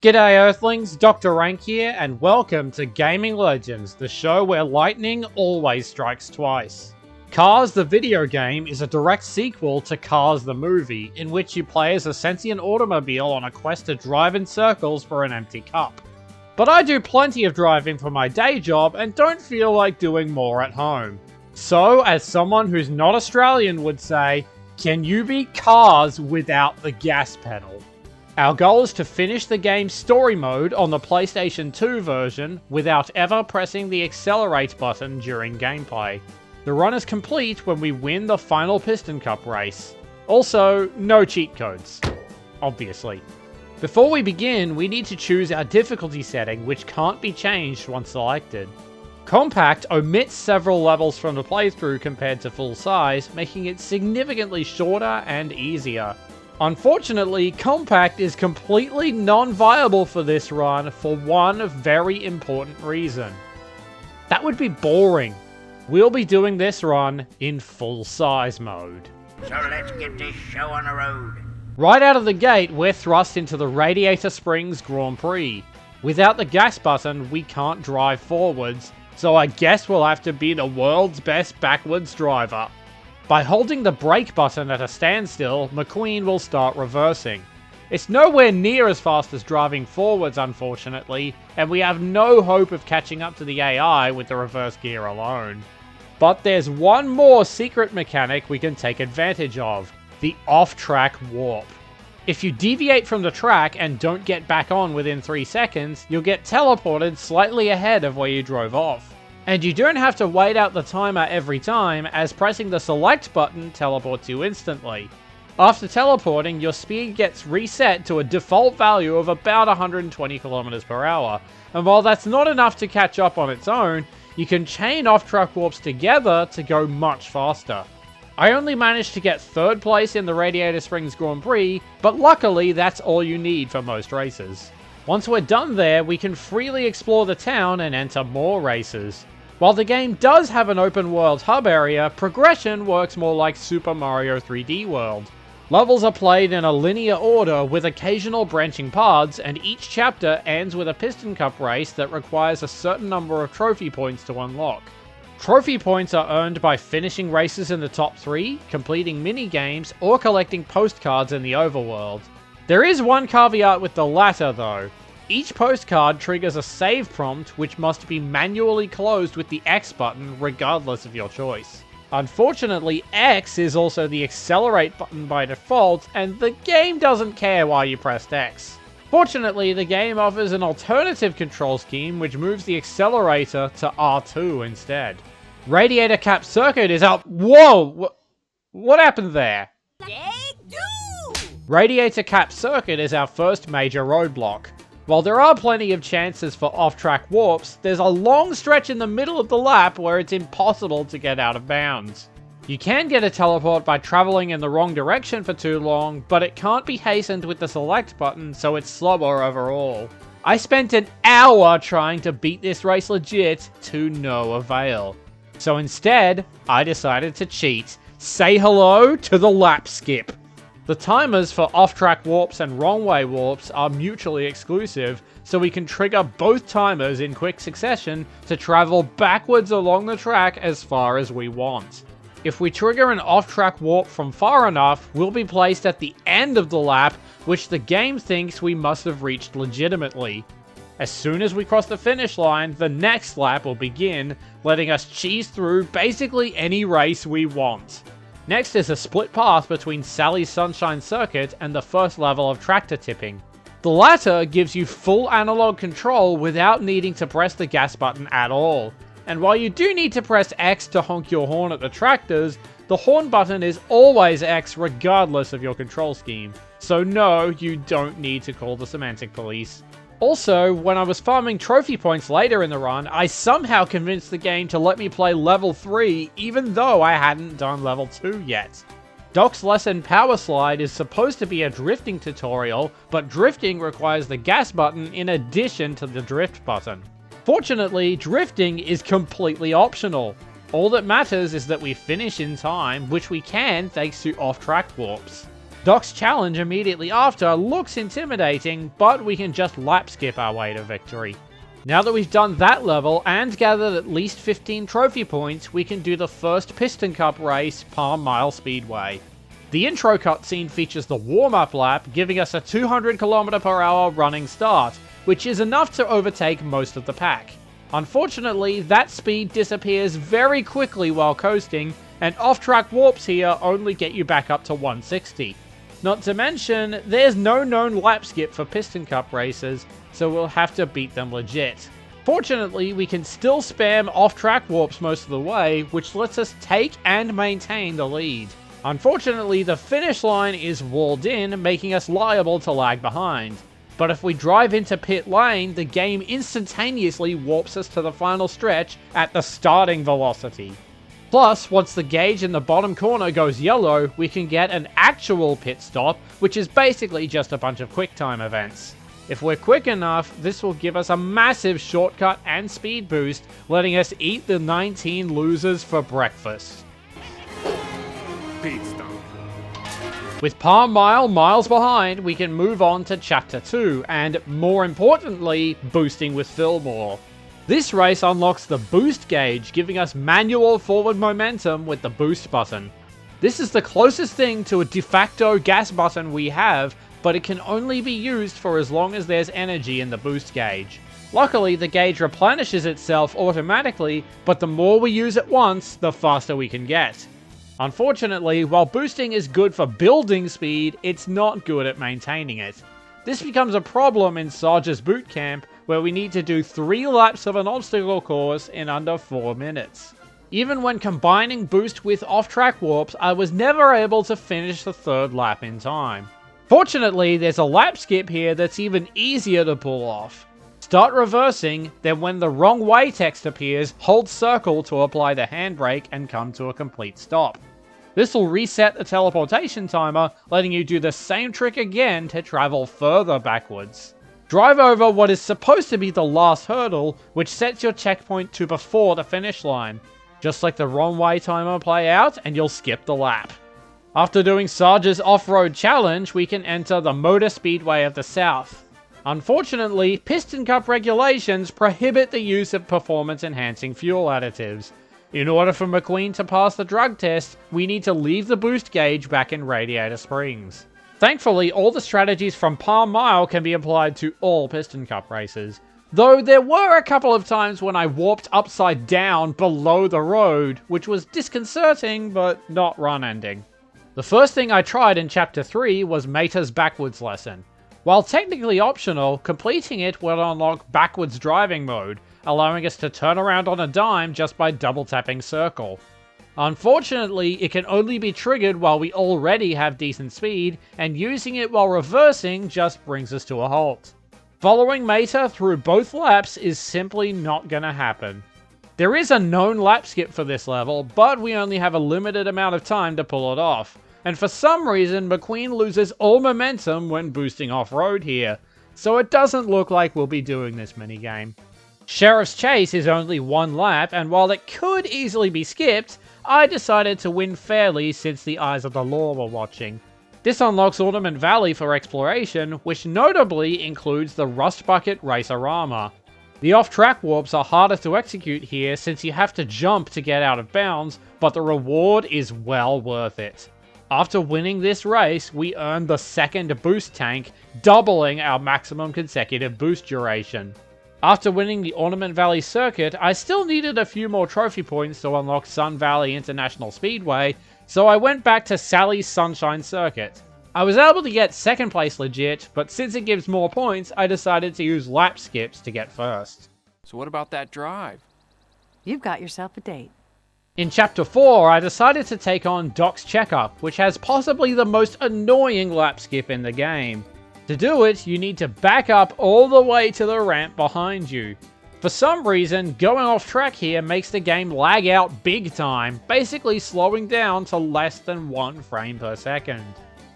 G'day Earthlings, Dr. Rank here, and welcome to Gaming Legends, the show where lightning always strikes twice. Cars the video game is a direct sequel to Cars the movie, in which you play as a sentient automobile on a quest to drive in circles for an empty cup. But I do plenty of driving for my day job and don't feel like doing more at home. So, as someone who's not Australian would say, can you beat Cars without the gas pedal? Our goal is to finish the game's story mode on the PlayStation 2 version without ever pressing the Accelerate button during gameplay. The run is complete when we win the final Piston Cup race. Also, no cheat codes. Obviously. Before we begin, we need to choose our difficulty setting, which can't be changed once selected. Compact omits several levels from the playthrough compared to full size, making it significantly shorter and easier. Unfortunately, Compact is completely non-viable for this run for one very important reason. That would be boring. We'll be doing this run in full-size mode. So let's get this show on the road. Right out of the gate, we're thrust into the Radiator Springs Grand Prix. Without the gas button, we can't drive forwards, so I guess we'll have to be the world's best backwards driver. By holding the brake button at a standstill, McQueen will start reversing. It's nowhere near as fast as driving forwards, unfortunately, and we have no hope of catching up to the AI with the reverse gear alone. But there's one more secret mechanic we can take advantage of, the off-track warp. If you deviate from the track and don't get back on within 3 seconds, you'll get teleported slightly ahead of where you drove off. And you don't have to wait out the timer every time, as pressing the select button teleports you instantly. After teleporting, your speed gets reset to a default value of about 120 km per hour, and while that's not enough to catch up on its own, you can chain off-track warps together to go much faster. I only managed to get 3rd place in the Radiator Springs Grand Prix, but luckily that's all you need for most races. Once we're done there, we can freely explore the town and enter more races. While the game does have an open world hub area, progression works more like Super Mario 3D World. Levels are played in a linear order with occasional branching paths, and each chapter ends with a Piston Cup race that requires a certain number of trophy points to unlock. Trophy points are earned by finishing races in the top 3, completing minigames, or collecting postcards in the overworld. There is one caveat with the latter though. Each postcard triggers a save prompt which must be manually closed with the X button regardless of your choice. Unfortunately, X is also the Accelerate button by default, and the game doesn't care why you pressed X. Fortunately, the game offers an alternative control scheme which moves the Accelerator to R2 instead. Radiator Cap Circuit is out. Whoa! What happened there? Radiator Cap Circuit is our first major roadblock. While there are plenty of chances for off-track warps, there's a long stretch in the middle of the lap where it's impossible to get out of bounds. You can get a teleport by traveling in the wrong direction for too long, but it can't be hastened with the select button, so it's slower overall. I spent an hour trying to beat this race legit to no avail. So instead, I decided to cheat. Say hello to the lap skip. The timers for off-track warps and wrong-way warps are mutually exclusive, so we can trigger both timers in quick succession to travel backwards along the track as far as we want. If we trigger an off-track warp from far enough, we'll be placed at the end of the lap, which the game thinks we must have reached legitimately. As soon as we cross the finish line, the next lap will begin, letting us cheese through basically any race we want. Next is a split path between Sally's Sunshine Circuit and the first level of tractor tipping. The latter gives you full analog control without needing to press the gas button at all. And while you do need to press X to honk your horn at the tractors, the horn button is always X regardless of your control scheme. So no, you don't need to call the semantic police. Also, when I was farming trophy points later in the run, I somehow convinced the game to let me play level 3 even though I hadn't done level 2 yet. Doc's lesson Power Slide is supposed to be a drifting tutorial, but drifting requires the gas button in addition to the drift button. Fortunately, drifting is completely optional. All that matters is that we finish in time, which we can thanks to off-track warps. Doc's challenge immediately after looks intimidating, but we can just lap skip our way to victory. Now that we've done that level and gathered at least 15 trophy points, we can do the first Piston Cup race, Palm Mile Speedway. The intro cutscene features the warm-up lap, giving us a 200km/h running start, which is enough to overtake most of the pack. Unfortunately, that speed disappears very quickly while coasting, and off-track warps here only get you back up to 160. Not to mention, there's no known lap skip for Piston Cup races, so we'll have to beat them legit. Fortunately, we can still spam off-track warps most of the way, which lets us take and maintain the lead. Unfortunately, the finish line is walled in, making us liable to lag behind. But if we drive into pit lane, the game instantaneously warps us to the final stretch at the starting velocity. Plus, once the gauge in the bottom corner goes yellow, we can get an actual pit stop, which is basically just a bunch of QuickTime events. If we're quick enough, this will give us a massive shortcut and speed boost, letting us eat the 19 losers for breakfast. Pit stop. With Palm Mile miles behind, we can move on to Chapter 2, and more importantly, boosting with Fillmore. This race unlocks the boost gauge, giving us manual forward momentum with the boost button. This is the closest thing to a de facto gas button we have, but it can only be used for as long as there's energy in the boost gauge. Luckily, the gauge replenishes itself automatically, but the more we use it once, the faster we can get. Unfortunately, while boosting is good for building speed, it's not good at maintaining it. This becomes a problem in Sarge's boot camp, where we need to do 3 laps of an obstacle course in under 4 minutes. Even when combining boost with off-track warps, I was never able to finish the 3rd lap in time. Fortunately, there's a lap skip here that's even easier to pull off. Start reversing, then when the wrong way text appears, hold circle to apply the handbrake and come to a complete stop. This will reset the teleportation timer, letting you do the same trick again to travel further backwards. Drive over what is supposed to be the last hurdle, which sets your checkpoint to before the finish line. Just let the wrong way timer play out and you'll skip the lap. After doing Sarge's off-road challenge, we can enter the Motor Speedway of the South. Unfortunately, Piston Cup regulations prohibit the use of performance-enhancing fuel additives. In order for McQueen to pass the drug test, we need to leave the boost gauge back in Radiator Springs. Thankfully, all the strategies from Palm Mile can be applied to all Piston Cup races. Though there were a couple of times when I warped upside down below the road, which was disconcerting but not run-ending. The first thing I tried in Chapter 3 was Meta's backwards lesson. While technically optional, completing it will unlock backwards driving mode, allowing us to turn around on a dime just by double-tapping circle. Unfortunately, it can only be triggered while we already have decent speed, and using it while reversing just brings us to a halt. Following Meta through both laps is simply not gonna happen. There is a known lap skip for this level, but we only have a limited amount of time to pull it off. And for some reason, McQueen loses all momentum when boosting off-road here, so it doesn't look like we'll be doing this minigame. Sheriff's Chase is only 1 lap, and while it could easily be skipped, I decided to win fairly since the eyes of the law were watching. This unlocks Ornament Valley for exploration, which notably includes the Rust Bucket Racerama. The off-track warps are harder to execute here since you have to jump to get out of bounds, but the reward is well worth it. After winning this race, we earned the 2nd boost tank, doubling our maximum consecutive boost duration. After winning the Ornament Valley circuit, I still needed a few more trophy points to unlock Sun Valley International Speedway, so I went back to Sally's Sunshine Circuit. I was able to get 2nd place legit, but since it gives more points, I decided to use lap skips to get first. So what about that drive? You've got yourself a date. In Chapter 4, I decided to take on Doc's Checkup, which has possibly the most annoying lap skip in the game. To do it, you need to back up all the way to the ramp behind you. For some reason, going off track here makes the game lag out big time, basically slowing down to less than 1 frame per second.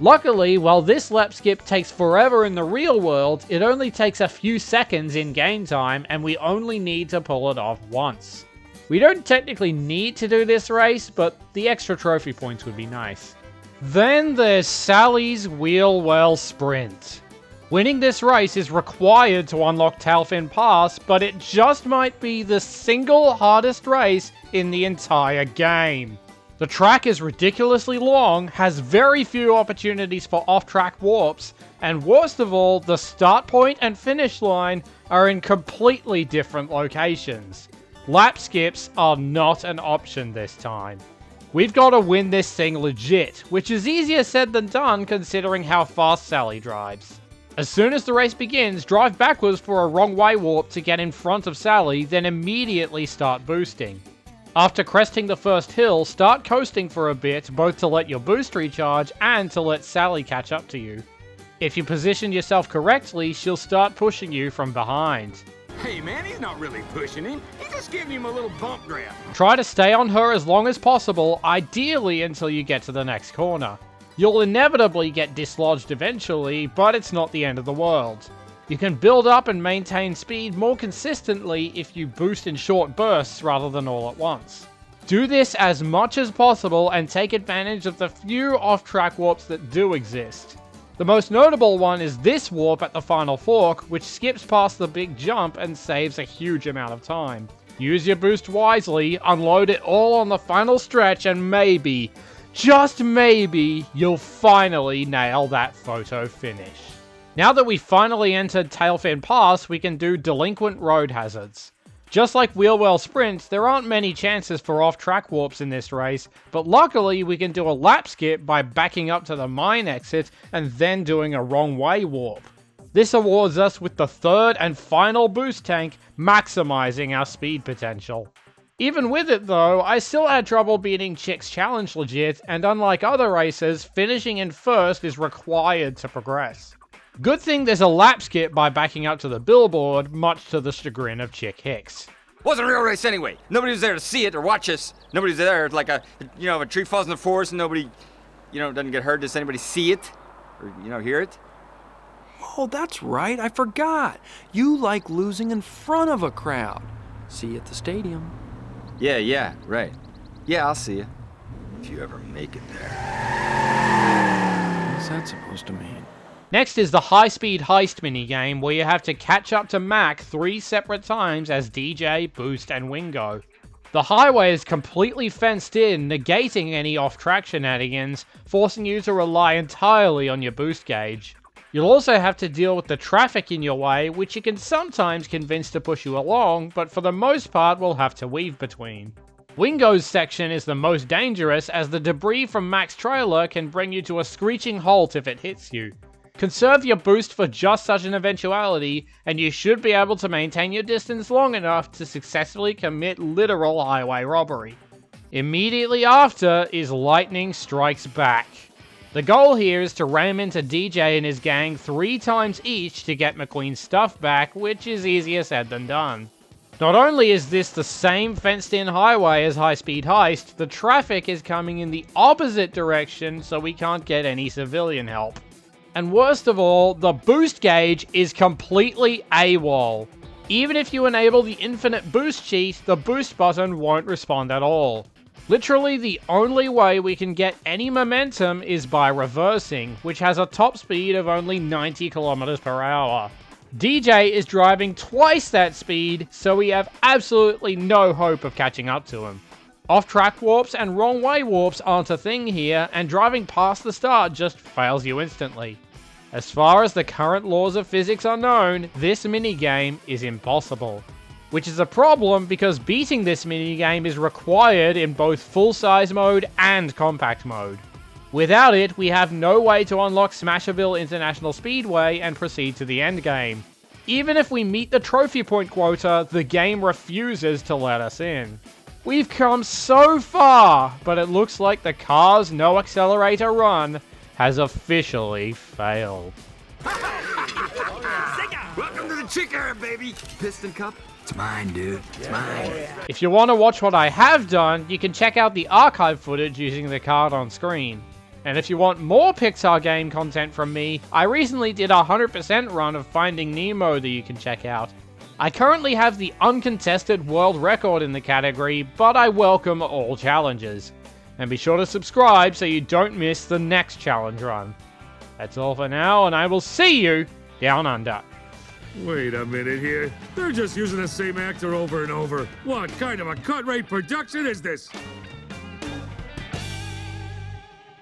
Luckily, while this lap skip takes forever in the real world, it only takes a few seconds in game time, and we only need to pull it off once. We don't technically need to do this race, but the extra trophy points would be nice. Then there's Sally's Wheel Well Sprint. Winning this race is required to unlock Tailfin Pass, but it just might be the single hardest race in the entire game. The track is ridiculously long, has very few opportunities for off-track warps, and worst of all, the start point and finish line are in completely different locations. Lap skips are not an option this time. We've got to win this thing legit, which is easier said than done considering how fast Sally drives. As soon as the race begins, drive backwards for a wrong way warp to get in front of Sally, then immediately start boosting. After cresting the first hill, start coasting for a bit, both to let your boost recharge and to let Sally catch up to you. If you position yourself correctly, she'll start pushing you from behind. Hey man, he's not really pushing him. He's just giving him a little bump grab. Try to stay on her as long as possible, ideally until you get to the next corner. You'll inevitably get dislodged eventually, but it's not the end of the world. You can build up and maintain speed more consistently if you boost in short bursts rather than all at once. Do this as much as possible and take advantage of the few off-track warps that do exist. The most notable one is this warp at the final fork, which skips past the big jump and saves a huge amount of time. Use your boost wisely, unload it all on the final stretch, and maybe, just maybe, you'll finally nail that photo finish. Now that we've finally entered Tailfin Pass, we can do delinquent road hazards. Just like Wheel Well Sprint, there aren't many chances for off-track warps in this race, but luckily we can do a lap skip by backing up to the mine exit and then doing a wrong way warp. This awards us with the third and final boost tank, maximizing our speed potential. Even with it though, I still had trouble beating Chick's challenge legit, and unlike other races, finishing in first is required to progress. Good thing there's a lap skip by backing up to the billboard, much to the chagrin of Chick Hicks. Wasn't a real race anyway. Nobody was there to see it or watch us. Nobody was there. It's like if a tree falls in the forest and nobody, doesn't get hurt. Does anybody see it or, hear it? Oh, that's right. I forgot. You like losing in front of a crowd. See you at the stadium. Yeah, right. Yeah, I'll see you. If you ever make it there. What's that supposed to mean? Next is the high-speed heist minigame, where you have to catch up to Mac 3 separate times as DJ, Boost, and Wingo. The highway is completely fenced in, negating any off-track shenanigans, forcing you to rely entirely on your boost gauge. You'll also have to deal with the traffic in your way, which you can sometimes convince to push you along, but for the most part will have to weave between. Wingo's section is the most dangerous, as the debris from Mac's trailer can bring you to a screeching halt if it hits you. Conserve your boost for just such an eventuality, and you should be able to maintain your distance long enough to successfully commit literal highway robbery. Immediately after is Lightning Strikes Back. The goal here is to ram into DJ and his gang 3 times each to get McQueen's stuff back, which is easier said than done. Not only is this the same fenced-in highway as High Speed Heist, the traffic is coming in the opposite direction, so we can't get any civilian help. And worst of all, the boost gauge is completely AWOL. Even if you enable the infinite boost cheat, the boost button won't respond at all. Literally the only way we can get any momentum is by reversing, which has a top speed of only 90 km per hour. DJ is driving twice that speed, so we have absolutely no hope of catching up to him. Off-track warps and wrong way warps aren't a thing here, and driving past the start just fails you instantly. As far as the current laws of physics are known, this minigame is impossible. Which is a problem because beating this minigame is required in both full-size mode and compact mode. Without it, we have no way to unlock Smasherville International Speedway and proceed to the endgame. Even if we meet the trophy point quota, the game refuses to let us in. We've come so far, but it looks like the Cars No Accelerator run has officially failed. Welcome to the chick era, baby. Piston cup. It's mine, dude. It's mine. If you want to watch what I have done, you can check out the archive footage using the card on screen. And if you want more Pixar game content from me, I recently did a 100% run of Finding Nemo that you can check out. I currently have the uncontested world record in the category, but I welcome all challenges. And be sure to subscribe so you don't miss the next challenge run. That's all for now, and I will see you down under. Wait a minute here. They're just using the same actor over and over. What kind of a cut-rate production is this?